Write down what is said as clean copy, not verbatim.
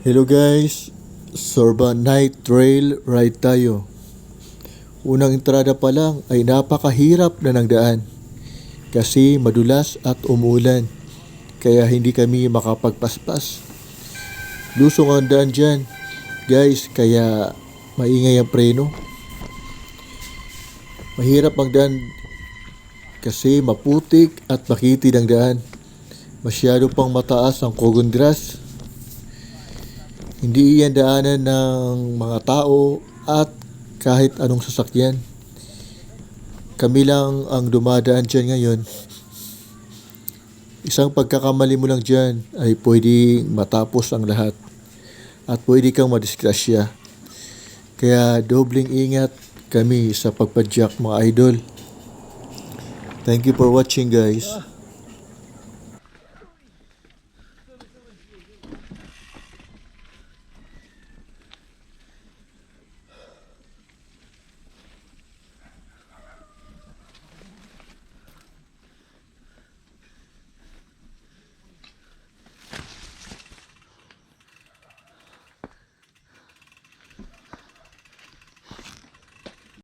Hello guys, Sorba Night Trail Ride tayo. Unang entrada pa lang ay napakahirap na ng daan kasi madulas at umulan kaya hindi kami makapagpaspas. Lusong ang daan dyan guys kaya maingay ang preno. Mahirap ang daan kasi maputik at makitid ang daan. Masyado pang mataas ang Cogondras. Hindi iyan daanan ng mga tao at kahit anong sasakyan. Kami lang ang dumadaan dyan ngayon. Isang pagkakamali mo lang dyan ay pwedeng matapos ang lahat at pwede kang madisgrasya. Kaya dobling ingat kami sa pagpadyak mga idol. Thank you for watching guys.